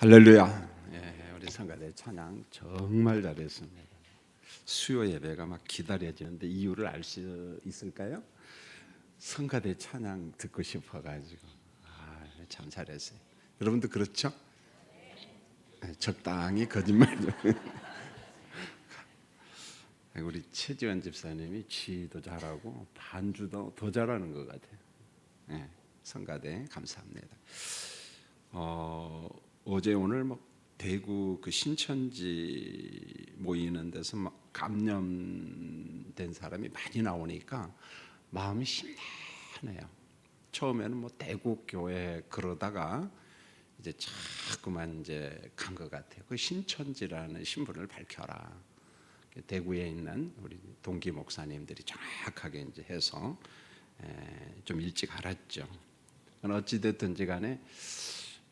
할렐루야. 우리 성가대 찬양 정말 잘했습니다. 수요 예배가 막 기다려지는데 이유를 알 수 있을까요? 성가대 찬양 듣고 싶어가지고. 참 잘했어요. 여러분도 그렇죠? 적당히 거짓말 좀. 우리 최지원 집사님이 지도 잘하고 반주도 더 잘하는 것 같아요. 성가대 감사합니다. 어제 오늘 뭐 대구 그 신천지 모이는 데서 막 감염된 사람이 많이 나오니까 마음이 심란해요. 처음에는 뭐 대구 교회 그러다가 이제 자꾸만 이제 간 것 같아요. 그 신천지라는 신분을 밝혀라. 대구에 있는 우리 동기 목사님들이 정확하게 이제 해서 좀 일찍 알았죠. 어찌 됐든지 간에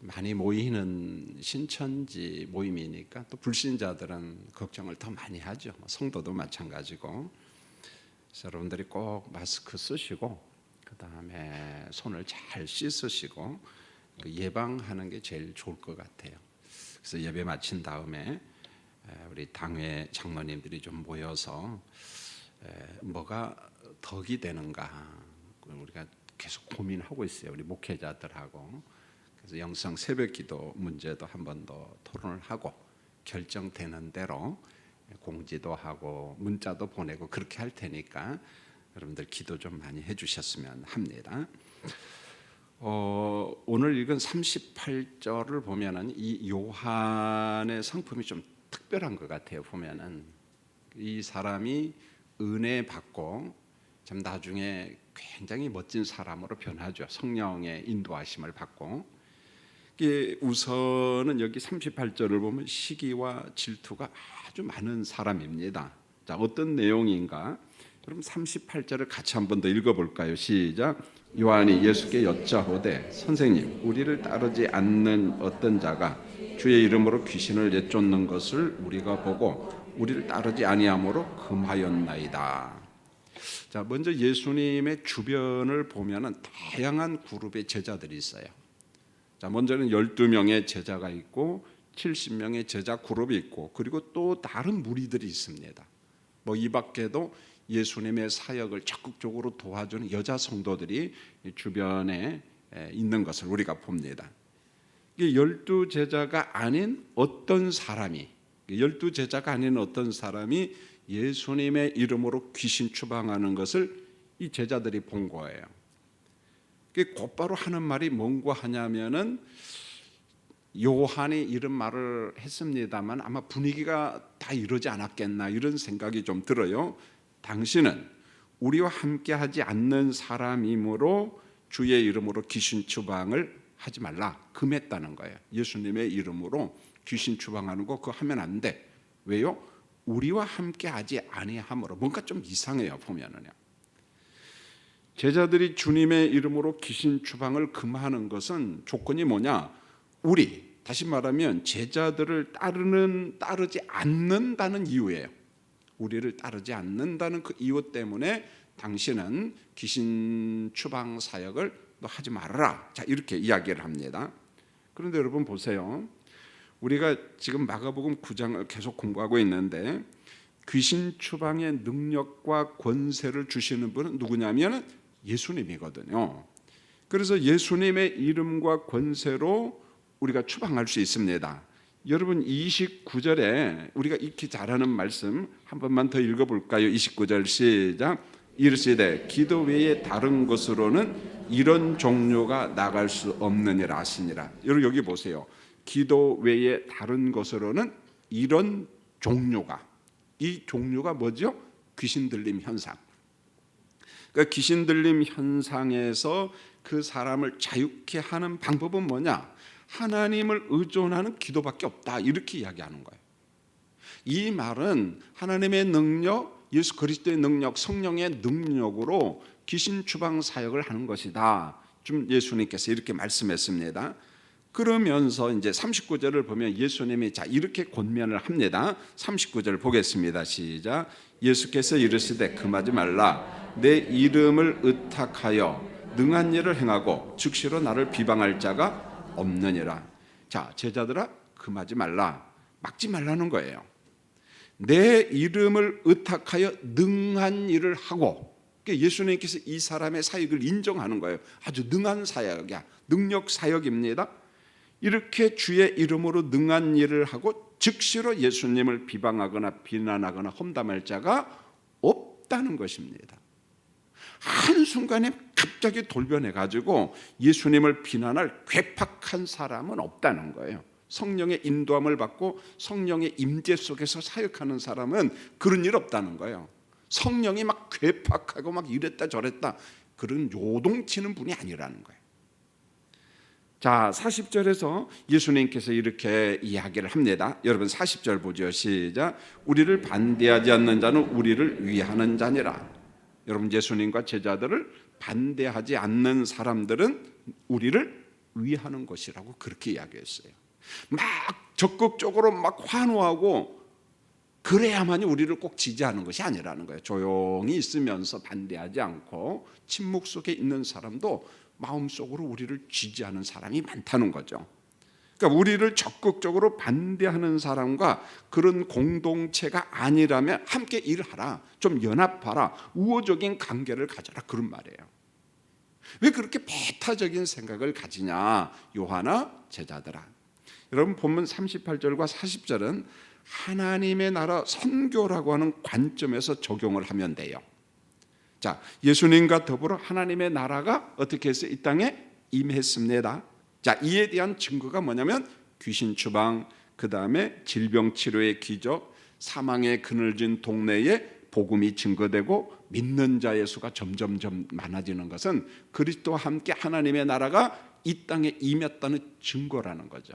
많이 모이는 신천지 모임이니까 또 불신자들은 걱정을 더 많이 하죠. 성도도 마찬가지고. 그래서 여러분들이 꼭 마스크 쓰시고 그 다음에 손을 잘 씻으시고 예방하는 게 제일 좋을 것 같아요. 그래서 예배 마친 다음에 우리 당회 장로님들이 좀 모여서 뭐가 덕이 되는가 우리가 계속 고민하고 있어요. 우리 목회자들하고. 그래서 영성 새벽기도 문제도 한 번 더 토론을 하고 결정되는 대로 공지도 하고 문자도 보내고 그렇게 할 테니까 여러분들 기도 좀 많이 해주셨으면 합니다. 오늘 읽은 38절을 보면은 이 요한의 성품이 좀 특별한 것 같아요. 보면은 이 사람이 은혜 받고 참 나중에 굉장히 멋진 사람으로 변하죠. 성령의 인도하심을 받고. 우선은 여기 38절을 보면 시기와 질투가 아주 많은 사람입니다. 자, 어떤 내용인가? 그럼 38절을 같이 한번 더 읽어볼까요? 시작. 요한이 예수께 여짜오되 선생님, 우리를 따르지 않는 어떤 자가 주의 이름으로 귀신을 내쫓는 것을 우리가 보고 우리를 따르지 아니함으로 금하였나이다. 자, 먼저 예수님의 주변을 보면은 다양한 그룹의 제자들이 있어요. 자, 먼저는 12명의 제자가 있고 70명의 제자 그룹이 있고 그리고 또 다른 무리들이 있습니다. 뭐 이 밖에도 예수님의 사역을 적극적으로 도와주는 여자 성도들이 주변에 있는 것을 우리가 봅니다. 12제자가 아닌 어떤 사람이 예수님의 이름으로 귀신 추방하는 것을 이 제자들이 본 거예요. 곧바로 하는 말이 뭔가 하냐면은 요한이 이런 말을 했습니다만 아마 분위기가 다 이러지 않았겠나 이런 생각이 좀 들어요. 당신은 우리와 함께 하지 않는 사람이므로 주의 이름으로 귀신 추방을 하지 말라. 금했다는 거예요. 예수님의 이름으로 귀신 추방하는 거 그거 하면 안 돼. 왜요? 우리와 함께 하지 아니함으로. 뭔가 좀 이상해요. 보면은요. 제자들이 주님의 이름으로 귀신 추방을 금하는 것은 조건이 뭐냐? 다시 말하면 제자들을 따르지 않는다는 이유예요. 우리를 따르지 않는다는 그 이유 때문에 당신은 귀신 추방 사역을 너 하지 말아라. 자, 이렇게 이야기를 합니다. 그런데 여러분 보세요. 우리가 지금 마가복음 9장을 계속 공부하고 있는데 귀신 추방의 능력과 권세를 주시는 분은 누구냐면 예수님이거든요. 그래서 예수님의 이름과 권세로 우리가 추방할 수 있습니다. 여러분 29절에 우리가 익히 잘하는 말씀 한 번만 더 읽어볼까요? 29절 시작. 이르시되 기도 외에 다른 것으로는 이런 종류가 나갈 수 없느니라 하시니라. 여러분 여기 보세요. 기도 외에 다른 것으로는 이런 종류가, 이 종류가 뭐죠? 귀신 들림 현상. 그러니까 귀신 들림 현상에서 그 사람을 자유케 하는 방법은 뭐냐? 하나님을 의존하는 기도밖에 없다. 이렇게 이야기하는 거예요. 이 말은 하나님의 능력, 예수 그리스도의 능력, 성령의 능력으로 귀신 추방 사역을 하는 것이다. 좀 예수님께서 이렇게 말씀했습니다. 그러면서 이제 39절을 보면 예수님이 자 이렇게 권면을 합니다. 39절 보겠습니다. 시작. 예수께서 이르시되 금하지 말라. 내 이름을 의탁하여 능한 일을 행하고 즉시로 나를 비방할 자가 없느니라. 자, 제자들아, 금하지 말라, 막지 말라는 거예요. 내 이름을 의탁하여 능한 일을 하고, 그러니까 예수님께서 이 사람의 사역을 인정하는 거예요. 아주 능한 사역이야, 능력 사역입니다. 이렇게 주의 이름으로 능한 일을 하고 즉시로 예수님을 비방하거나 비난하거나 험담할 자가 없다는 것입니다. 한순간에 갑자기 돌변해가지고 예수님을 비난할 괴팍한 사람은 없다는 거예요. 성령의 인도함을 받고 성령의 임재 속에서 사역하는 사람은 그런 일 없다는 거예요. 성령이 막 괴팍하고 막 이랬다 저랬다 그런 요동치는 분이 아니라는 거예요. 자, 40절에서 예수님께서 이렇게 이야기를 합니다. 여러분 40절 보죠. 시작. 우리를 반대하지 않는 자는 우리를 위하는 자니라. 여러분 예수님과 제자들을 반대하지 않는 사람들은 우리를 위하는 것이라고 그렇게 이야기했어요. 막 적극적으로 막 환호하고 그래야만이 우리를 꼭 지지하는 것이 아니라는 거예요. 조용히 있으면서 반대하지 않고 침묵 속에 있는 사람도 마음속으로 우리를 지지하는 사람이 많다는 거죠. 그러니까 우리를 적극적으로 반대하는 사람과 그런 공동체가 아니라면 함께 일하라, 좀 연합하라, 우호적인 관계를 가져라, 그런 말이에요. 왜 그렇게 배타적인 생각을 가지냐? 요한아, 제자들아. 여러분 본문 38절과 40절은 하나님의 나라 선교라고 하는 관점에서 적용을 하면 돼요. 자, 예수님과 더불어 하나님의 나라가 어떻게 해서 이 땅에 임했습니다. 자, 이에 대한 증거가 뭐냐면 귀신 추방, 그 다음에 질병 치료의 기적, 사망의 그늘진 동네에 복음이 증거되고 믿는 자의 수가 점점점 많아지는 것은 그리스도와 함께 하나님의 나라가 이 땅에 임했다는 증거라는 거죠.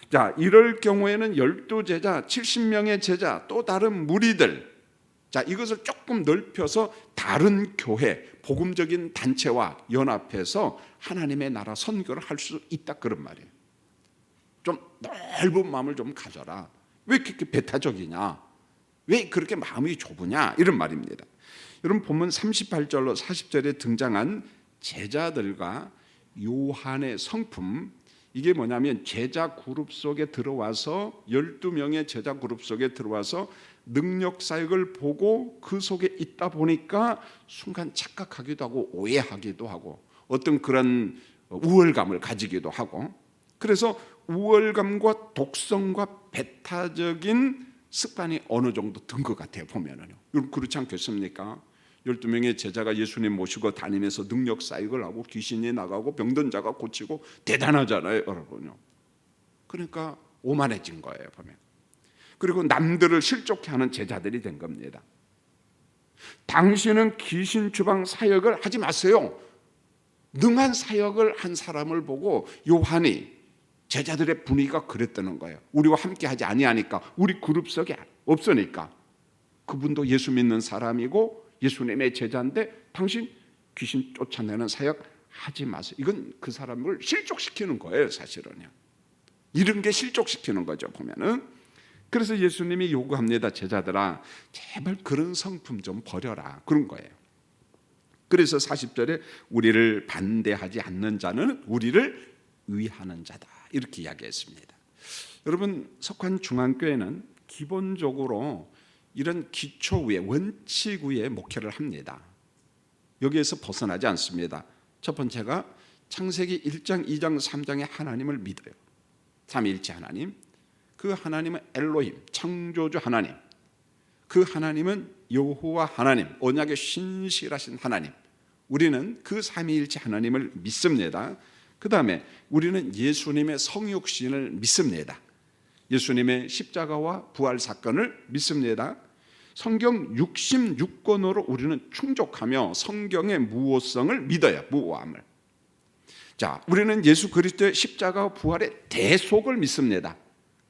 자, 이럴 경우에는 12제자, 70명의 제자, 또 다른 무리들, 자, 이것을 조금 넓혀서 다른 교회, 복음적인 단체와 연합해서 하나님의 나라 선교를 할 수 있다, 그런 말이에요. 좀 넓은 마음을 좀 가져라. 왜 그렇게 배타적이냐? 왜 그렇게 마음이 좁으냐? 이런 말입니다. 여러분 본문 38절로 40절에 등장한 제자들과 요한의 성품, 이게 뭐냐면 제자 그룹 속에 들어와서 12명의 제자 그룹 속에 들어와서 능력 사역을 보고 그 속에 있다 보니까 순간 착각하기도 하고 오해하기도 하고 어떤 그런 우월감을 가지기도 하고, 그래서 우월감과 독성과 배타적인 습관이 어느 정도 든 것 같아요, 보면은요. 여러분 그렇지 않겠습니까? 12명의 제자가 예수님 모시고 다니면서 능력 사역을 하고 귀신이 나가고 병든 자가 고치고 대단하잖아요, 여러분요. 그러니까 오만해진 거예요, 보면. 그리고 남들을 실족해 하는 제자들이 된 겁니다. 당신은 귀신 추방 사역을 하지 마세요. 능한 사역을 한 사람을 보고 요한이, 제자들의 분위기가 그랬다는 거예요. 우리와 함께 하지 아니하니까, 우리 그룹 속에 없으니까. 그분도 예수 믿는 사람이고 예수님의 제자인데 당신 귀신 쫓아내는 사역 하지 마세요. 이건 그 사람을 실족시키는 거예요, 사실은요. 이런 게 실족시키는 거죠, 보면은. 그래서 예수님이 요구합니다. 제자들아, 제발 그런 성품 좀 버려라, 그런 거예요. 그래서 40절에 우리를 반대하지 않는 자는 우리를 위하는 자다, 이렇게 이야기했습니다. 여러분 석환중앙교회는 기본적으로 이런 기초 위에, 원칙 위에 목회를 합니다. 여기에서 벗어나지 않습니다. 첫 번째가 창세기 1장, 2장, 3장의 하나님을 믿어요. 삼위일체 하나님. 그 하나님은 엘로힘, 창조주 하나님. 그 하나님은 여호와 하나님, 언약의 신실하신 하나님. 우리는 그 삼위일체 하나님을 믿습니다. 그 다음에 우리는 예수님의 성육신을 믿습니다. 예수님의 십자가와 부활 사건을 믿습니다. 성경 66권으로 우리는 충족하며 성경의 무오성을 믿어요, 무오함을. 자, 우리는 예수 그리스도의 십자가와 부활의 대속을 믿습니다.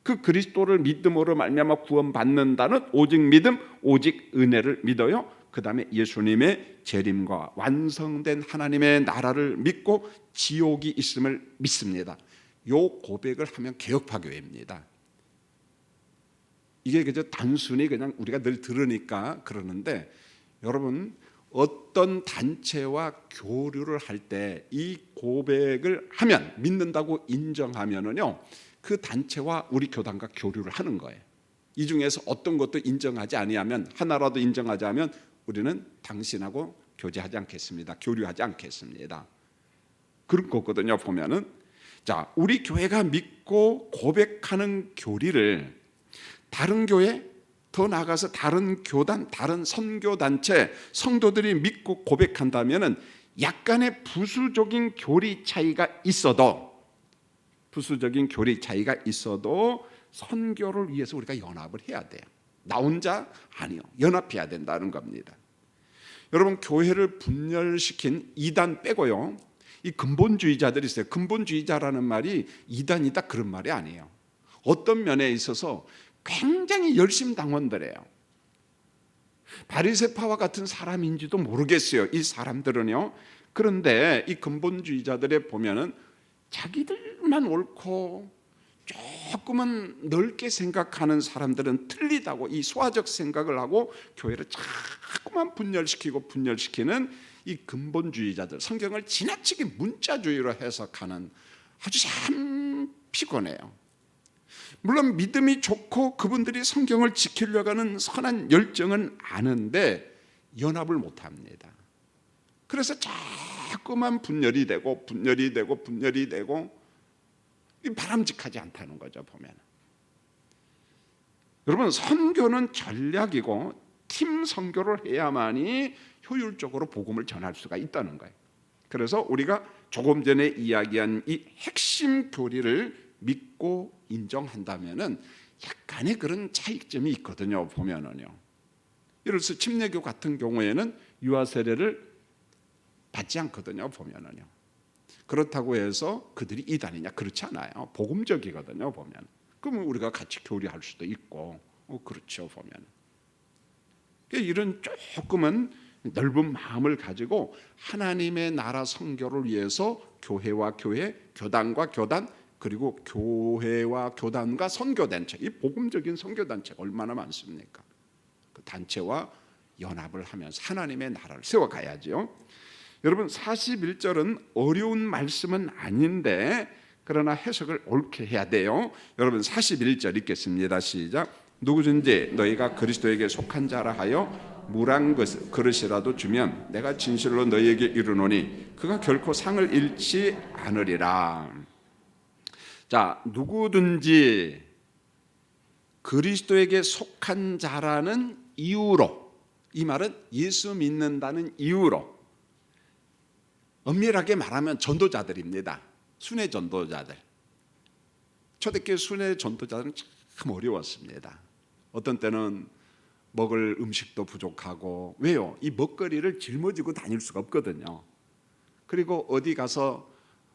그 그리스도를 믿음으로 말미암아 구원받는다는 오직 믿음, 오직 은혜를 믿어요. 그 다음에 예수님의 재림과 완성된 하나님의 나라를 믿고 지옥이 있음을 믿습니다. 요 고백을 하면 개혁파교회입니다. 이게 그저 단순히 그냥 우리가 늘 들으니까 그러는데, 여러분 어떤 단체와 교류를 할 때 이 고백을 하면, 믿는다고 인정하면은요, 그 단체와 우리 교단과 교류를 하는 거예요. 이 중에서 어떤 것도 인정하지 아니하면, 하나라도 인정하지 않으면 우리는 당신하고 교제하지 않겠습니다. 교류하지 않겠습니다. 그런 거거든요. 보면은, 자, 우리 교회가 믿고 고백하는 교리를 다른 교회, 더 나아가서 다른 교단, 다른 선교단체 성도들이 믿고 고백한다면은 약간의 부수적인 교리 차이가 있어도, 선교를 위해서 우리가 연합을 해야 돼요. 나 혼자 아니요, 연합해야 된다는 겁니다. 여러분, 교회를 분열시킨 이단 빼고요, 이 근본주의자들이 있어요. 근본주의자라는 말이 이단이다 그런 말이 아니에요. 어떤 면에 있어서 굉장히 열심 당원들이에요. 바리새파와 같은 사람인지도 모르겠어요, 이 사람들은요. 그런데 이 근본주의자들에 보면은 자기들만 옳고 조금은 넓게 생각하는 사람들은 틀리다고 이 소화적 생각을 하고 교회를 자꾸만 분열시키는 이 근본주의자들, 성경을 지나치게 문자주의로 해석하는, 아주 참 피곤해요. 물론 믿음이 좋고 그분들이 성경을 지키려고 하는 선한 열정은 아는데 연합을 못합니다. 그래서 자꾸만 분열이 되고 바람직하지 않다는 거죠. 보면, 여러분, 선교는 전략이고 팀 선교를 해야만이 효율적으로 복음을 전할 수가 있다는 거예요. 그래서 우리가 조금 전에 이야기한 이 핵심 교리를 믿고 인정한다면은 약간의 그런 차이점이 있거든요. 보면은요, 예를 들어서 침례교 같은 경우에는 유아 세례를 받지 않거든요. 보면은요, 그렇다고 해서 그들이 이단이냐? 그렇지 않아요. 복음적이거든요. 보면, 그러면 우리가 같이 교류할 수도 있고, 그렇죠. 보면, 이런 조금은 넓은 마음을 가지고 하나님의 나라 선교를 위해서 교회와 교회, 교단과 교단, 그리고 교회와 교단과 선교단체, 이 복음적인 선교단체가 얼마나 많습니까? 그 단체와 연합을 하면서 하나님의 나라를 세워가야죠. 여러분, 41절은 어려운 말씀은 아닌데 그러나 해석을 옳게 해야 돼요. 여러분, 41절 읽겠습니다. 시작. 누구든지 너희가 그리스도에게 속한 자라 하여 물한 그릇이라도 주면 내가 진실로 너희에게 이르노니 그가 결코 상을 잃지 않으리라. 자, 누구든지 그리스도에게 속한 자라는 이유로, 이 말은 예수 믿는다는 이유로, 엄밀하게 말하면 전도자들입니다. 순회 전도자들. 초대교회 순회 전도자들은 참 어려웠습니다. 어떤 때는 먹을 음식도 부족하고, 왜요? 이 먹거리를 짊어지고 다닐 수가 없거든요. 그리고 어디 가서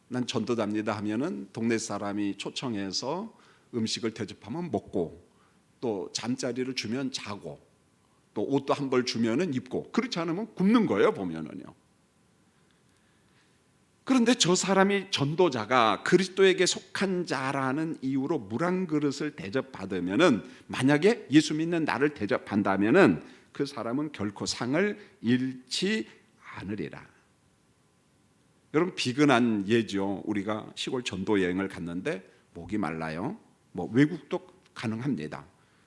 난 전도자입니다 하면은 동네 사람이 초청해서 음식을 대접하면 먹고, 또 잠자리를 주면 자고, 또 옷도 한 벌 주면은 입고, 그렇지 않으면 굶는 거예요. 보면은요. 그런데 저 사람이, 전도자가 그리스도에게 속한 자라는 이유로 물 한 그릇을 대접받으면은, 만약에 예수 믿는 나를 대접한다면은 그 사람은 결코 상을 잃지 않으리라. 여러분, 비근한 예죠. 우리가 시골 전도 여행을 갔는데 목이 말라요. 뭐 외국도 가능합니다.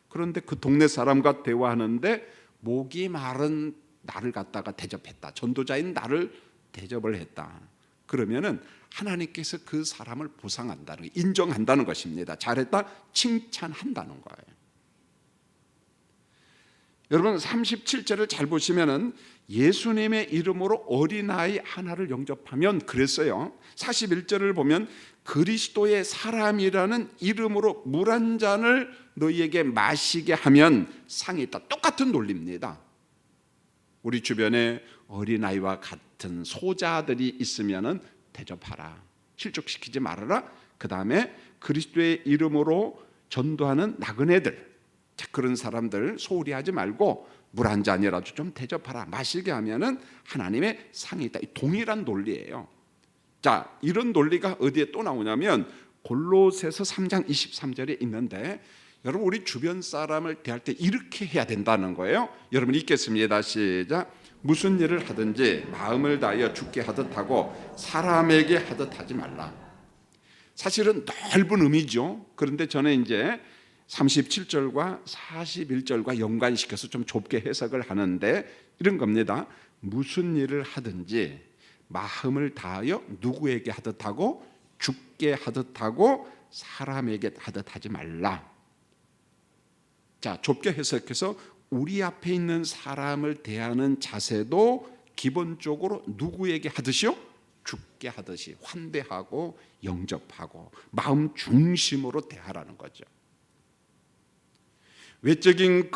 그런데 그 동네 사람과 대화하는데 목이 마른 나를 갖다가 대접했다. 전도자인 나를 대접을 했다. 그러면은 하나님께서 그 사람을 보상한다는, 인정한다는 것입니다. 잘했다, 칭찬한다는 거예요. 여러분, 37절을 잘 보시면은 예수님의 이름으로 어린아이 하나를 영접하면 그랬어요. 41절을 보면 그리스도의 사람이라는 이름으로 물 한 잔을 너희에게 마시게 하면 상이 있다. 똑같은 논리입니다. 우리 주변에 어린아이와 같은 소자들이 있으면은 대접하라, 실족시키지 말아라. 그 다음에 그리스도의 이름으로 전도하는 나그네들, 자, 그런 사람들 소홀히 하지 말고 물 한 잔이라도 좀 대접하라, 마시게 하면은 하나님의 상이 있다. 동일한 논리예요. 자, 이런 논리가 어디에 또 나오냐면 골로새서 3장 23절에 있는데, 여러분, 우리 주변 사람을 대할 때 이렇게 해야 된다는 거예요. 여러분 읽겠습니다. 시작. 무슨 일을 하든지 마음을 다하여 주께 하듯 하고 사람에게 하듯 하지 말라. 사실은 넓은 의미죠. 그런데 저는 이제 37절과 41절과 연관시켜서 좀 좁게 해석을 하는데 이런 겁니다. 무슨 일을 하든지 마음을 다하여 누구에게 하듯 하고 주께 하듯 하고 사람에게 하듯 하지 말라. 자, 좁게 해석해서 우리 앞에 있는 사람을 대하는 자세도 기본적으로 누구에게 하듯이요? 주께 하듯이 환대하고 영접하고 마음 중심으로 대하라는 거죠. 외적인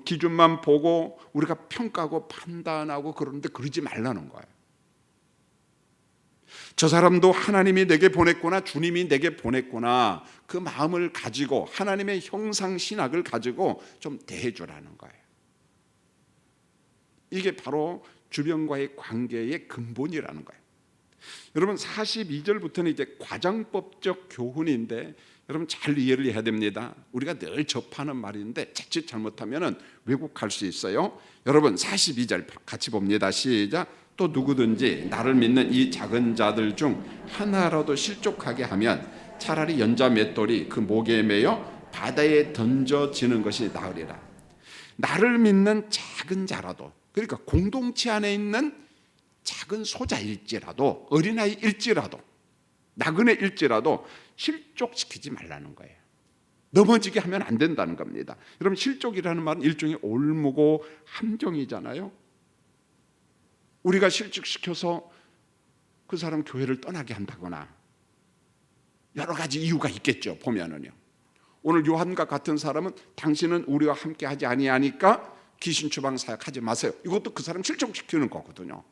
기준만 보고 우리가 평가하고 판단하고 그러는데 그러지 말라는 거예요. 저 사람도 하나님이 내게 보냈구나, 주님이 내게 보냈구나, 그 마음을 가지고 하나님의 형상 신학을 가지고 좀 대해주라는 거예요. 이게 바로 주변과의 관계의 근본이라는 거예요. 여러분 42절부터는 이제 과장법적 교훈인데 여러분 잘 이해를 해야 됩니다. 우리가 늘 접하는 말인데 자칫 잘못하면 왜곡할 수 있어요. 여러분 42절 같이 봅니다. 시작. 또 누구든지 나를 믿는 이 작은 자들 중 하나라도 실족하게 하면 차라리 연자 맷돌이 그 목에 매여 바다에 던져지는 것이 나으리라. 나를 믿는 작은 자라도, 그러니까 공동체 안에 있는 작은 소자일지라도, 어린아이일지라도, 나그네일지라도 실족시키지 말라는 거예요. 넘어지게 하면 안 된다는 겁니다. 여러분 실족이라는 말은 일종의 올무고 함정이잖아요. 우리가 실족시켜서 그 사람 교회를 떠나게 한다거나 여러 가지 이유가 있겠죠. 보면은요. 오늘 요한과 같은 사람은 당신은 우리와 함께 하지 아니하니까 귀신 추방 사역하지 마세요. 이것도 그 사람 실족시키는 거거든요.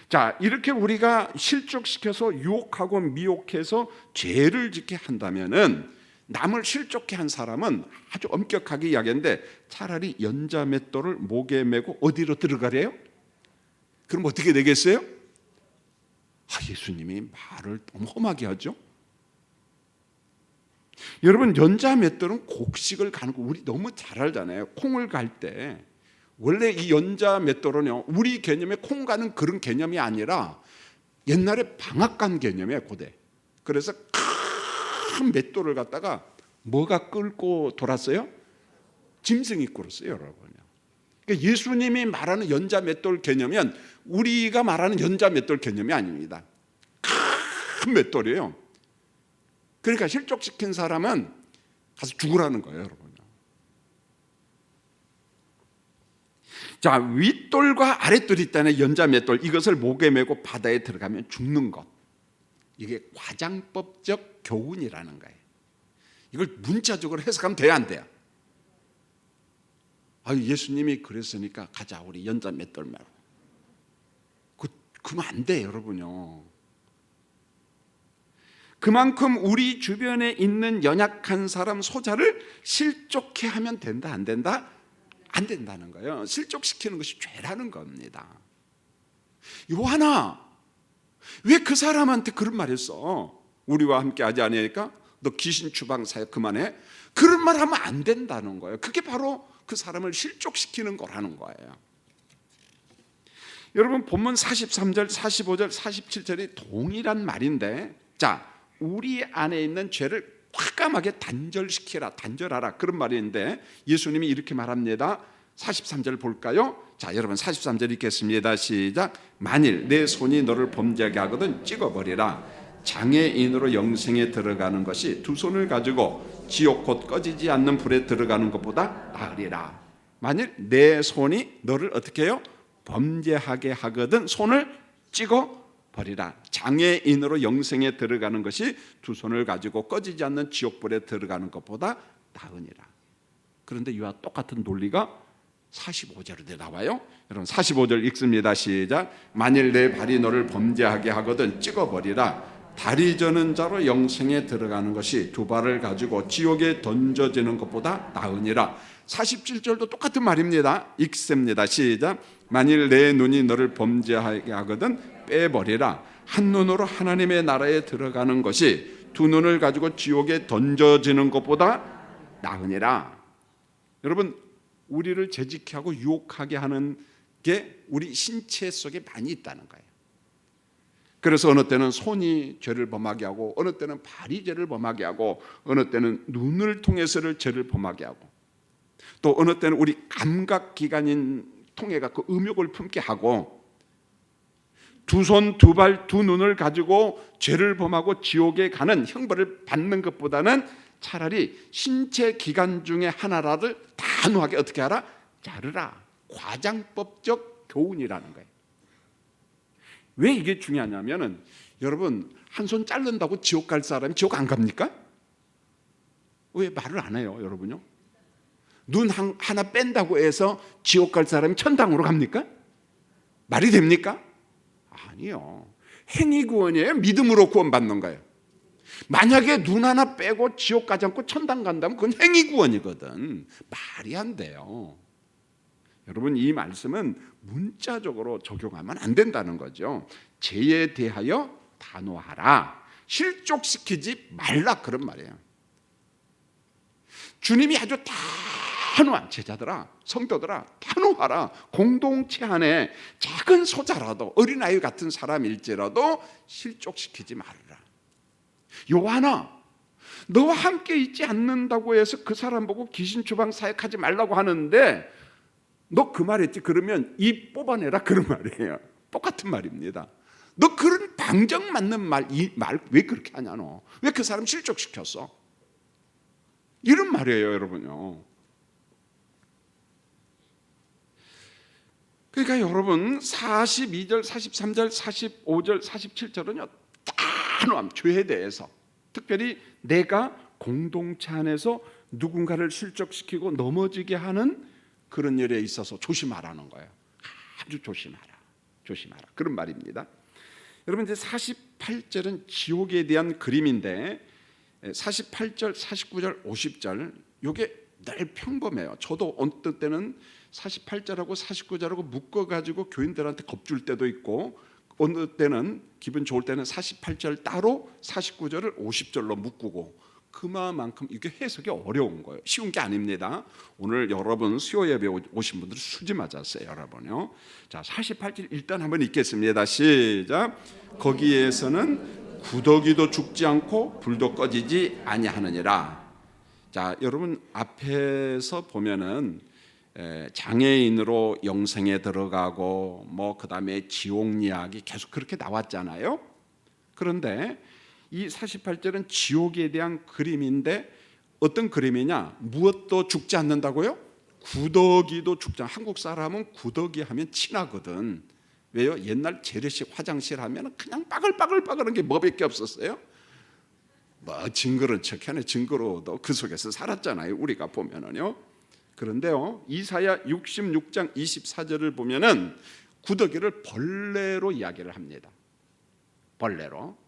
자, 이렇게 우리가 실족시켜서 유혹하고 미혹해서 죄를 짓게 한다면은 남을 실족해 한 사람은 아주 엄격하게 이야기하는데 차라리 연자 맷돌을 목에 메고 어디로 들어가래요? 그럼 어떻게 되겠어요? 예수님이 말을 너무 험하게 하죠. 여러분 연자 맷돌은 곡식을 가는 거 우리 너무 잘 알잖아요. 콩을 갈 때 원래 이 연자 맷돌은요 우리 개념의 콩 가는 그런 개념이 아니라 옛날에 방앗간 개념이에요. 고대. 그래서 큰 맷돌을 갖다가 뭐가 끌고 돌았어요? 짐승이 끌었어요, 여러분. 그러니까 예수님이 말하는 연자 맷돌 개념은 우리가 말하는 연자 맷돌 개념이 아닙니다. 큰 맷돌이에요. 그러니까 실족시킨 사람은 가서 죽으라는 거예요, 여러분. 자, 윗돌과 아랫돌이 있다는 연자 맷돌, 이것을 목에 메고 바다에 들어가면 죽는 것. 이게 과장법적 교훈이라는 거예요. 이걸 문자적으로 해석하면 돼야 안 돼요? 예수님이 그랬으니까 가자 우리 연자 맷돌 말고. 그러면 안 돼요, 여러분요. 그만큼 우리 주변에 있는 연약한 사람 소자를 실족해 하면 된다 안 된다? 안 된다는 거예요. 실족시키는 것이 죄라는 겁니다. 요한아, 왜 그 사람한테 그런 말 했어? 우리와 함께 하지 않으니까 너 귀신 추방 사역 그만해. 그런 말 하면 안 된다는 거예요. 그게 바로 그 사람을 실족시키는 거라는 거예요. 여러분 본문 43절, 45절, 47절이 동일한 말인데, 자, 우리 안에 있는 죄를 화감하게 단절하라 그런 말인데 예수님이 이렇게 말합니다. 43절 볼까요? 자, 여러분 43절 읽겠습니다. 시작. 만일 내 손이 너를 범죄하게 하거든 찍어버리라. 장애인으로 영생에 들어가는 것이 두 손을 가지고 지옥 곧 꺼지지 않는 불에 들어가는 것보다 나으리라. 만일 내 손이 너를 어떻게 해요? 범죄하게 하거든 손을 찍어버리라. 장애인으로 영생에 들어가는 것이 두 손을 가지고 꺼지지 않는 지옥불에 들어가는 것보다 나으니라. 그런데 이와 똑같은 논리가 45절에 나와요. 여러분 45절 읽습니다. 시작. 만일 내 발이 너를 범죄하게 하거든 찍어버리라. 다리 저는 자로 영생에 들어가는 것이 두 발을 가지고 지옥에 던져지는 것보다 나으니라. 47절도 똑같은 말입니다. 읽습니다. 시작. 만일 내 눈이 너를 범죄하게 하거든 빼버리라. 한 눈으로 하나님의 나라에 들어가는 것이 두 눈을 가지고 지옥에 던져지는 것보다 나으니라. 여러분 우리를 재직케 하고 유혹하게 하는 게 우리 신체 속에 많이 있다는 거예요. 그래서 어느 때는 손이 죄를 범하게 하고, 어느 때는 발이 죄를 범하게 하고, 어느 때는 눈을 통해서를 죄를 범하게 하고, 또 어느 때는 우리 감각기관인 통해가 그 음욕을 품게 하고, 두 손, 두 발, 두 눈을 가지고 죄를 범하고 지옥에 가는 형벌을 받는 것보다는 차라리 신체 기관 중에 하나라를 단호하게 어떻게 하라? 자르라. 과장법적 교훈이라는 거예요. 왜 이게 중요하냐면은, 여러분 한 손 자른다고 지옥 갈 사람이 지옥 안 갑니까? 왜 말을 안 해요, 여러분요? 눈 하나 뺀다고 해서 지옥 갈 사람이 천당으로 갑니까? 말이 됩니까? 아니요. 행위 구원이에요. 믿음으로 구원받는 거예요. 만약에 눈 하나 빼고 지옥 가지 않고 천당 간다면 그건 행위 구원이거든. 말이 안 돼요. 여러분 이 말씀은 문자적으로 적용하면 안 된다는 거죠. 죄에 대하여 단호하라. 실족시키지 말라, 그런 말이에요. 주님이 아주 단호한, 제자들아, 성도들아, 단호하라. 공동체 안에 작은 소자라도, 어린아이 같은 사람일지라도 실족시키지 말라. 요한아, 너와 함께 있지 않는다고 해서 그 사람 보고 귀신 추방 사역하지 말라고 하는데 너 그 말했지? 그러면 입 뽑아내라, 그런 말이에요. 똑같은 말입니다. 너 그런 방정 맞는 말, 이 말 왜 그렇게 하냐, 너? 왜 그 사람 실족시켰어? 이런 말이에요, 여러분요. 그러니까 여러분 42절, 43절, 45절, 47절은요 단호함, 죄에 대해서, 특별히 내가 공동체 안에서 누군가를 실족시키고 넘어지게 하는 그런 일에 있어서 조심하라는 거예요. 아주 조심하라, 조심하라, 그런 말입니다. 여러분 이제 48절은 지옥에 대한 그림인데 48절, 49절, 50절 이게 늘 평범해요. 저도 어떤 때는 48절하고 49절하고 묶어가지고 교인들한테 겁줄 때도 있고, 어느 때는 기분 좋을 때는 48절 따로 49절을 50절로 묶고, 그만큼 이게 해석이 어려운 거예요. 쉬운 게 아닙니다. 오늘 여러분 수요 예배 오신 분들 수지 맞았어요, 여러분요. 자, 48절 일단 한번 읽겠습니다. 시작. 거기에서는 구더기도 죽지 않고 불도 꺼지지 아니하느니라. 자, 여러분 앞에서 보면은 장애인으로 영생에 들어가고 뭐 그다음에 지옥 이야기 계속 그렇게 나왔잖아요. 그런데 이 48절은 지옥에 대한 그림인데 어떤 그림이냐? 무엇도 죽지 않는다고요? 구더기도 죽지 않. 한국 사람은 구더기 하면 친하거든. 왜요? 옛날 재래식 화장실 하면 그냥 빠글빠글빠글한 게 뭐밖에 없었어요. 뭐 징그러운 척하네. 징그러워도 그 속에서 살았잖아요, 우리가 보면은요. 그런데요, 이사야 66장 24절을 보면은 구더기를 벌레로 이야기를 합니다. 벌레로.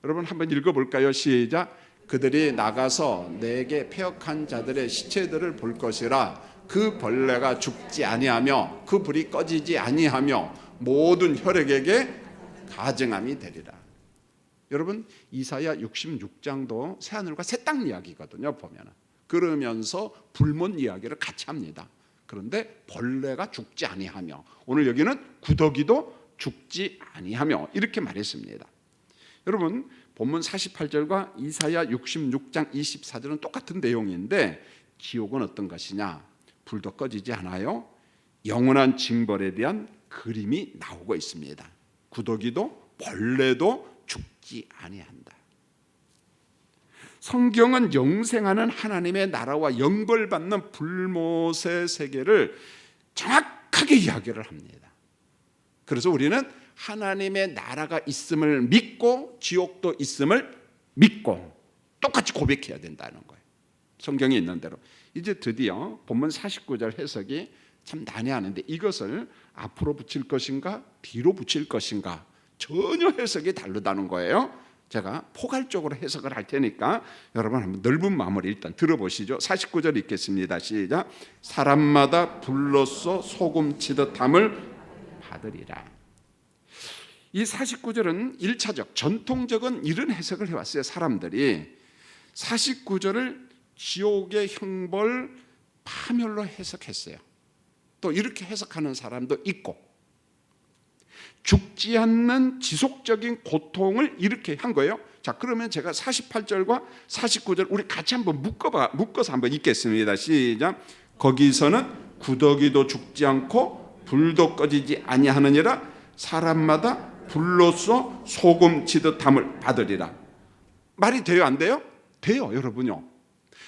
여러분 한번 읽어볼까요? 시작. 그들이 나가서 내게 패역한 자들의 시체들을 볼 것이라. 그 벌레가 죽지 아니하며 그 불이 꺼지지 아니하며 모든 혈액에게 가증함이 되리라. 여러분 이사야 66장도 새하늘과 새 땅 이야기거든요, 보면은. 그러면서 불못 이야기를 같이 합니다. 그런데 벌레가 죽지 아니하며, 오늘 여기는 구더기도 죽지 아니하며 이렇게 말했습니다. 여러분 본문 48절과 이사야 66장 24절은 똑같은 내용인데 지옥은 어떤 것이냐? 불도 꺼지지 않아요. 영원한 징벌에 대한 그림이 나오고 있습니다. 구더기도 벌레도 죽지 아니한다. 성경은 영생하는 하나님의 나라와 영벌받는 불못의 세계를 정확하게 이야기를 합니다. 그래서 우리는 하나님의 나라가 있음을 믿고 지옥도 있음을 믿고 똑같이 고백해야 된다는 거예요. 성경에 있는 대로. 이제 드디어 본문 49절 해석이 참 난해하는데, 이것을 앞으로 붙일 것인가 뒤로 붙일 것인가 전혀 해석이 다르다는 거예요. 제가 포괄적으로 해석을 할 테니까 여러분 한번 넓은 마음으로 일단 들어보시죠. 49절 읽겠습니다. 시작. 사람마다 불로써 소금 치듯 함을 받으리라. 이 49절은 1차적 전통적인 이런 해석을 해왔어요. 사람들이 49절을 지옥의 형벌, 파멸로 해석했어요. 또 이렇게 해석하는 사람도 있고, 죽지 않는 지속적인 고통을 이렇게 한 거예요. 자, 그러면 제가 48절과 49절 우리 같이 한번 묶어서 한번 읽겠습니다. 시작. 거기서는 구더기도 죽지 않고 불도 꺼지지 아니하느니라. 사람마다 불로써 소금 치듯함을 받으리라. 말이 돼요, 안 돼요? 돼요, 여러분요.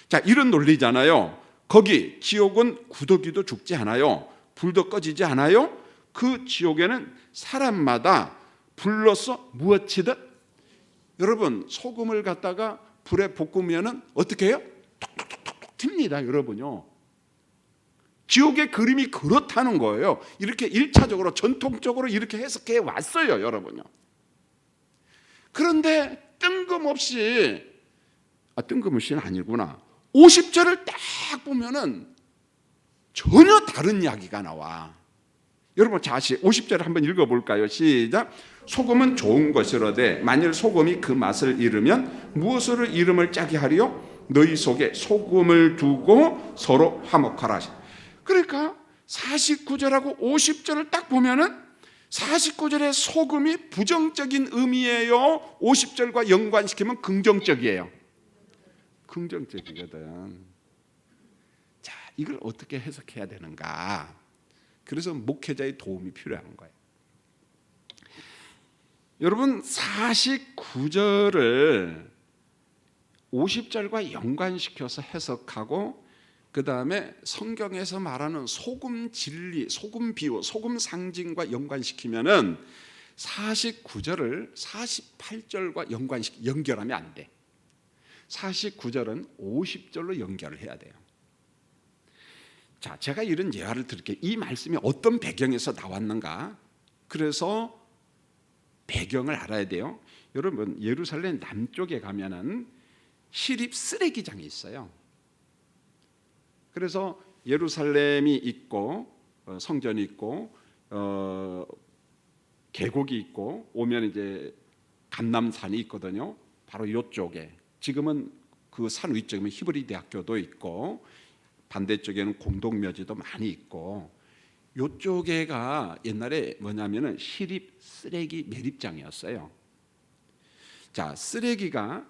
자, 이런 논리잖아요. 거기 지옥은 구더기도 죽지 않아요. 불도 꺼지지 않아요. 그 지옥에는 사람마다 불로써 무엇이든, 여러분 소금을 갖다가 불에 볶으면은 어떻게 해요? 톡톡톡톡 튑니다, 여러분요. 지옥의 그림이 그렇다는 거예요. 이렇게 1차적으로 전통적으로 이렇게 해석해 왔어요, 여러분요. 그런데 뜬금없이는 아니구나. 50절을 딱 보면은 전혀 다른 이야기가 나와. 여러분 다시 50절을 한번 읽어볼까요? 시작. 소금은 좋은 것이로되 만일 소금이 그 맛을 잃으면 무엇으로 이름을 짜게 하리요? 너희 속에 소금을 두고 서로 화목하라. 그러니까 49절하고 50절을 딱 보면은 49절의 소금이 부정적인 의미예요, 50절과 연관시키면 긍정적이에요? 긍정적이거든. 자, 이걸 어떻게 해석해야 되는가? 그래서 목회자의 도움이 필요한 거예요. 여러분 49절을 50절과 연관시켜서 해석하고, 그 다음에 성경에서 말하는 소금 진리, 소금 비유, 소금 상징과 연관시키면은 49절을 48절과 연결하면 안 돼. 49절은 50절로 연결을 해야 돼요. 자, 제가 이런 예화를 드릴게요. 이 말씀이 어떤 배경에서 나왔는가? 그래서 배경을 알아야 돼요. 여러분 예루살렘 남쪽에 가면은 시립 쓰레기장이 있어요. 그래서 예루살렘이 있고 성전이 있고 계곡이 있고 오면 이제 감람산이 있거든요. 바로 이쪽에 지금은 그 산 위쪽에는 히브리 대학교도 있고 반대쪽에는 공동묘지도 많이 있고, 이쪽에가 옛날에 뭐냐면은 시립 쓰레기 매립장이었어요. 자, 쓰레기가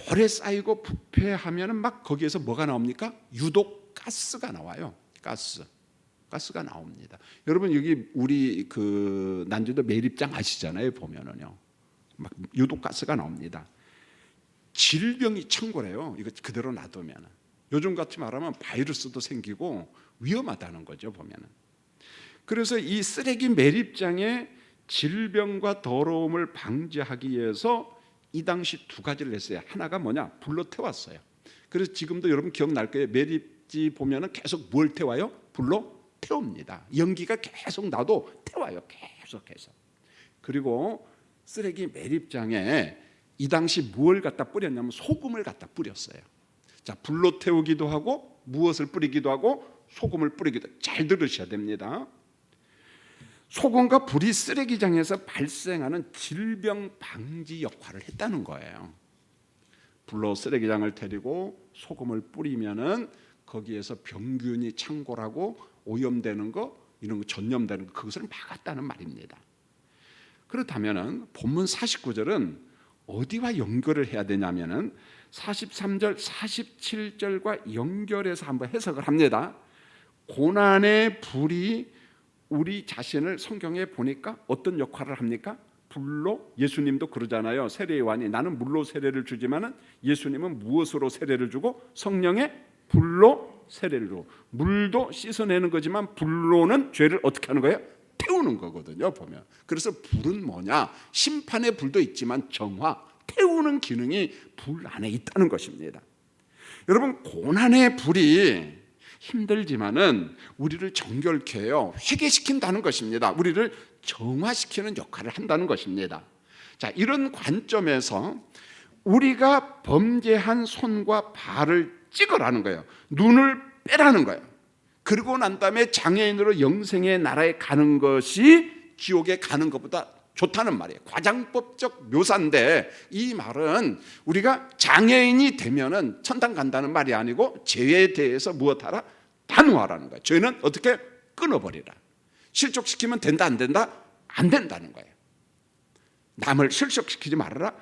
오래 쌓이고 부패하면은 막 거기에서 뭐가 나옵니까? 유독 가스가 나와요. 가스가 나옵니다. 여러분 여기 우리 그 난주도 매립장 아시잖아요. 보면은요, 막 유독 가스가 나옵니다. 질병이 창궐해요. 이거 그대로 놔두면은. 요즘 같이 말하면 바이러스도 생기고 위험하다는 거죠, 보면은. 그래서 이 쓰레기 매립장에 질병과 더러움을 방지하기 위해서 이 당시 두 가지를 했어요. 하나가 뭐냐? 불로 태웠어요. 그래서 지금도 여러분 기억날 거예요. 매립지 보면은 계속 뭘 태워요? 불로 태웁니다. 연기가 계속 나도 태워요, 계속해서. 그리고 쓰레기 매립장에 이 당시 무엇을 갖다 뿌렸냐면 소금을 갖다 뿌렸어요. 자, 불로 태우기도 하고 무엇을 뿌리기도 하고 소금을 뿌리기도. 잘 들으셔야 됩니다. 소금과 불이 쓰레기장에서 발생하는 질병 방지 역할을 했다는 거예요. 불로 쓰레기장을 데리고 소금을 뿌리면은 거기에서 병균이 창궐하고 오염되는 거, 이런 거 전염되는 거, 그것을 막았다는 말입니다. 그렇다면은 본문 49절은 어디와 연결을 해야 되냐면은 43절, 47절과 연결해서 한번 해석을 합니다. 고난의 불이 우리 자신을 성경에 보니까 어떤 역할을 합니까? 불로, 예수님도 그러잖아요. 세례 요한이 나는 물로 세례를 주지만은 예수님은 무엇으로 세례를 주고? 성령의 불로 세례를 주고. 물도 씻어내는 거지만 불로는 죄를 어떻게 하는 거예요? 태우는 거거든요, 보면. 그래서 불은 뭐냐? 심판의 불도 있지만 정화, 태우는 기능이 불 안에 있다는 것입니다. 여러분 고난의 불이 힘들지만은 우리를 정결케 해요. 회개시킨다는 것입니다. 우리를 정화시키는 역할을 한다는 것입니다. 자, 이런 관점에서 우리가 범죄한 손과 발을 찍으라는 거예요. 눈을 빼라는 거예요. 그리고 난 다음에 장애인으로 영생의 나라에 가는 것이 지옥에 가는 것보다 좋다는 말이에요. 과장법적 묘사인데 이 말은 우리가 장애인이 되면은 천당 간다는 말이 아니고 죄에 대해서 무엇하라? 단호하라는 거예요. 죄는 어떻게 끊어버리라. 실족시키면 된다 안 된다? 안 된다는 거예요. 남을 실족시키지 말아라.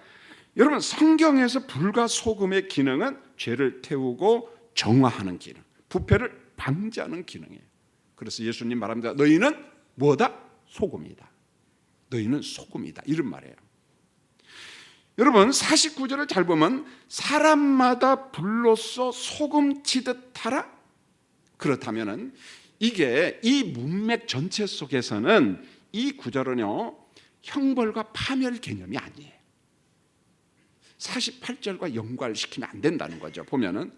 여러분, 성경에서 불과 소금의 기능은 죄를 태우고 정화하는 기능, 부패를 방지하는 기능이에요. 그래서 예수님 말합니다. 너희는 뭐다? 소금이다. 너희는 소금이다. 이런 말이에요. 여러분, 49절을 잘 보면 사람마다 불로써 소금 치듯 하라? 그렇다면은 이게 이 문맥 전체 속에서는 이 구절은요, 형벌과 파멸 개념이 아니에요. 48절과 연관시키면 안 된다는 거죠. 보면은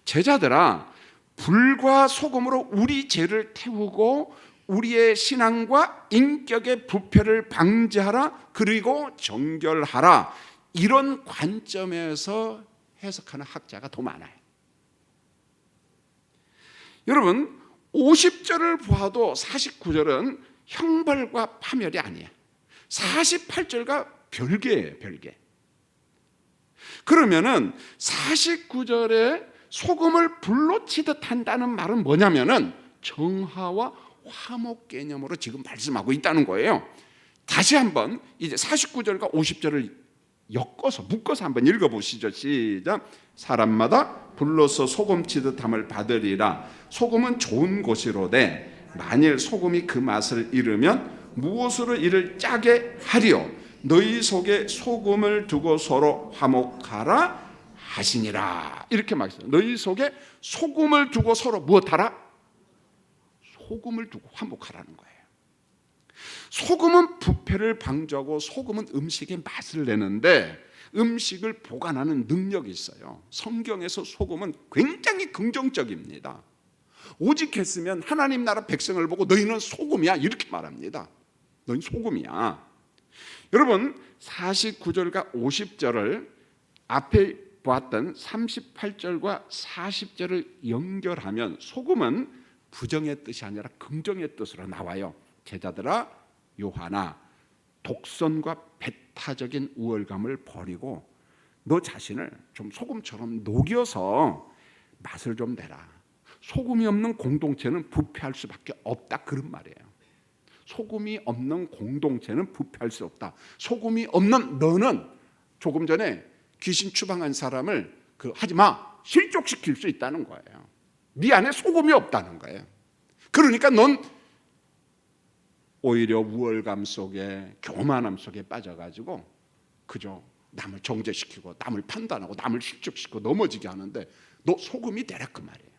제자들아, 불과 소금으로 우리 죄를 태우고 우리의 신앙과 인격의 부패를 방지하라, 그리고 정결하라. 이런 관점에서 해석하는 학자가 더 많아요. 여러분, 50절을 보아도 49절은 형벌과 파멸이 아니에요. 48절과 별개예요, 별개. 그러면은 49절에 소금을 불로 치듯 한다는 말은 뭐냐면은 정화와 화목 개념으로 지금 말씀하고 있다는 거예요. 다시 한번 이제 49절과 50절을 엮어서 묶어서 한번 읽어보시죠. 시작. 사람마다 불로서 소금 치듯 함을 받으리라. 소금은 좋은 것이로되 만일 소금이 그 맛을 잃으면 무엇으로 이를 짜게 하리요? 너희 속에 소금을 두고 서로 화목하라 하시니라. 이렇게 말했어요. 너희 속에 소금을 두고 서로 무엇하라? 소금을 두고 화목하라는 거예요. 소금은 부패를 방지하고 소금은 음식의 맛을 내는데 음식을 보관하는 능력이 있어요. 성경에서 소금은 굉장히 긍정적입니다. 오직 했으면 하나님 나라 백성을 보고 너희는 소금이야 이렇게 말합니다. 너희는 소금이야. 여러분, 49절과 50절을 앞에 보았던 38절과 40절을 연결하면 소금은 부정의 뜻이 아니라 긍정의 뜻으로 나와요. 제자들아, 요한아, 독선과 배타적인 우월감을 버리고 너 자신을 좀 소금처럼 녹여서 맛을 좀 내라. 소금이 없는 공동체는 부패할 수밖에 없다, 그런 말이에요. 소금이 없는 공동체는 부패할 수 없다. 소금이 없는 너는 조금 전에 귀신 추방한 사람을 하지 마, 실족시킬 수 있다는 거예요. 네 안에 소금이 없다는 거예요. 그러니까 넌 오히려 우월감 속에, 교만함 속에 빠져가지고 그저 남을 정죄시키고 남을 판단하고 남을 실족시키고 넘어지게 하는데 너 소금이 되라, 그 말이에요.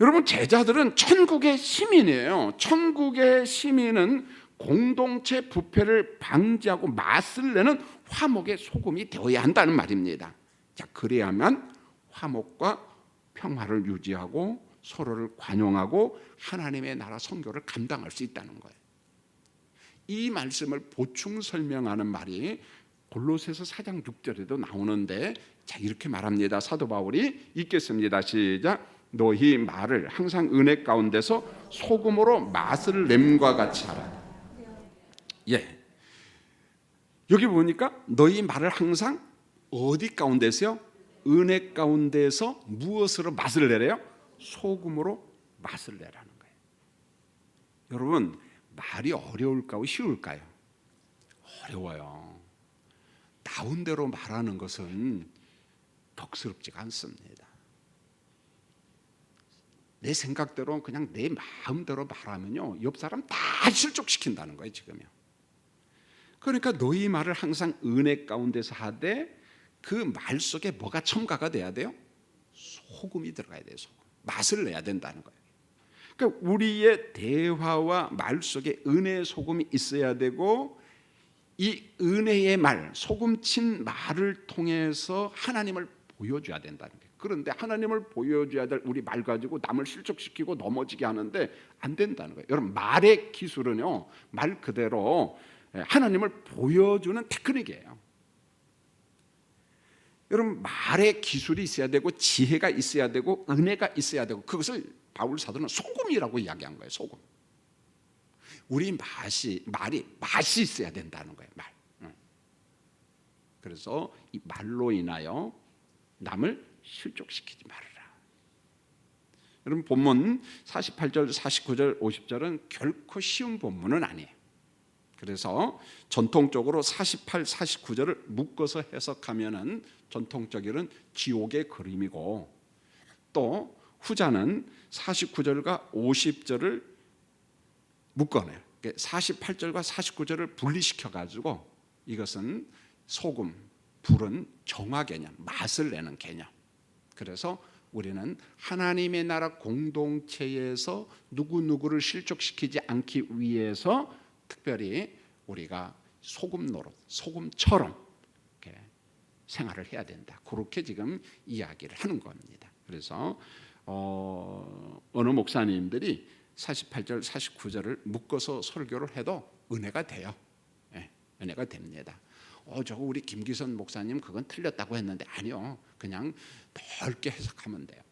여러분, 제자들은 천국의 시민이에요. 천국의 시민은 공동체 부패를 방지하고 맛을 내는 화목의 소금이 되어야 한다는 말입니다. 자, 그래야만 화목과 평화를 유지하고 서로를 관용하고 하나님의 나라 선교를 감당할 수 있다는 거예요. 이 말씀을 보충 설명하는 말이 골로새서 4장 6절에도 나오는데, 자, 이렇게 말합니다. 사도 바울이 읽겠습니다. 시작. 너희 말을 항상 은혜 가운데서 소금으로 맛을 냄과 같이 하라. 예, 여기 보니까 너희 말을 항상 어디 가운데서요? 은혜 가운데서 무엇으로 맛을 내래요? 소금으로 맛을 내라는 거예요. 여러분, 말이 어려울까요? 쉬울까요? 어려워요. 나온 대로 말하는 것은 덕스럽지가 않습니다. 내 생각대로 그냥 내 마음대로 말하면요, 옆 사람 다 실족시킨다는 거예요, 지금요. 그러니까 너희 말을 항상 은혜 가운데서 하되 그 말 속에 뭐가 첨가가 돼야 돼요? 소금이 들어가야 돼요. 소금. 맛을 내야 된다는 거예요. 그러니까 우리의 대화와 말 속에 은혜의 소금이 있어야 되고, 이 은혜의 말, 소금 친 말을 통해서 하나님을 보여줘야 된다는 거예요. 그런데 하나님을 보여줘야 될 우리 말 가지고 남을 실족시키고 넘어지게 하는데 안 된다는 거예요. 여러분, 말의 기술은요, 말 그대로 하나님을 보여주는 테크닉이에요. 여러분, 말의 기술이 있어야 되고 지혜가 있어야 되고 은혜가 있어야 되고, 그것을 바울 사도는 소금이라고 이야기한 거예요. 소금. 우리 말이 맛이 있어야 된다는 거예요. 말. 그래서 이 말로 인하여 남을 실족시키지 말아라. 여러분 본문 48절, 49절, 50절은 결코 쉬운 본문은 아니에요. 그래서 전통적으로 48, 49절을 묶어서 해석하면은 전통적으로는 지옥의 그림이고, 또 후자는 49절과 50절을 묶어내요. 48절과 49절을 분리시켜 가지고 이것은 소금, 불은 정화 개념, 맛을 내는 개념. 그래서 우리는 하나님의 나라 공동체에서 누구누구를 실족시키지 않기 위해서 특별히 우리가 소금 노릇, 소금처럼 이렇게 생활을 해야 된다. 그렇게 지금 이야기를 하는 겁니다. 그래서 어느 목사님들이 48절, 49절을 묶어서 설교를 해도 은혜가 돼요. 네, 은혜가 됩니다. 저거 우리 김기선 목사님 그건 틀렸다고 했는데 아니요. 그냥 넓게 해석하면 돼요.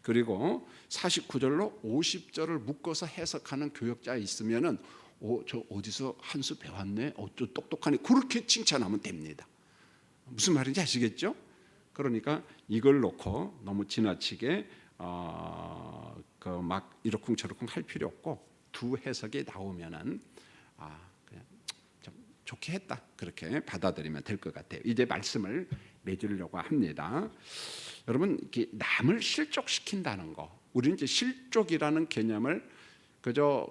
그리고 49절로 50절을 묶어서 해석하는 교역자 있으면은 저 어디서 한 수 배웠네. 저 똑똑하네. 그렇게 칭찬하면 됩니다. 무슨 말인지 아시겠죠? 그러니까 이걸 놓고 너무 지나치게 막 이러쿵저러쿵 할 필요 없고 두 해석이 나오면은 그냥 좀 좋게 했다 그렇게 받아들이면 될 것 같아요. 이제 말씀을 맺으려고 합니다. 여러분 남을 실족시킨다는 거, 우리는 이제 실족이라는 개념을 그저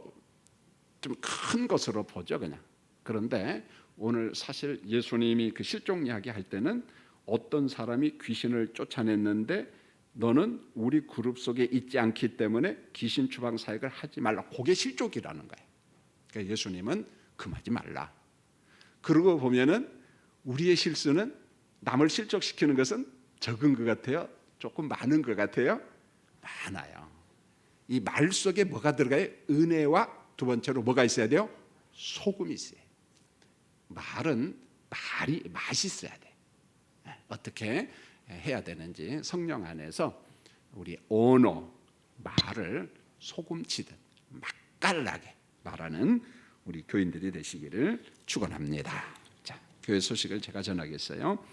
좀 큰 것으로 보죠 그냥. 그런데 오늘 사실 예수님이 그 실족 이야기 할 때는 어떤 사람이 귀신을 쫓아냈는데 너는 우리 그룹 속에 있지 않기 때문에 귀신 추방 사역을 하지 말라. 그게 실족이라는 거예요. 그러니까 예수님은 금하지 말라. 그러고 보면은 우리의 실수는 남을 실족시키는 것은 적은 것 같아요? 조금 많은 것 같아요? 많아요. 이 말 속에 뭐가 들어가요? 은혜와 두 번째로 뭐가 있어야 돼요? 소금이 있어요. 말은 맛이 있어야 돼. 어떻게 해야 되는지 성령 안에서 우리 언어, 말을 소금치듯 맛깔나게 말하는 우리 교인들이 되시기를 축원합니다. 자, 교회 소식을 제가 전하겠어요.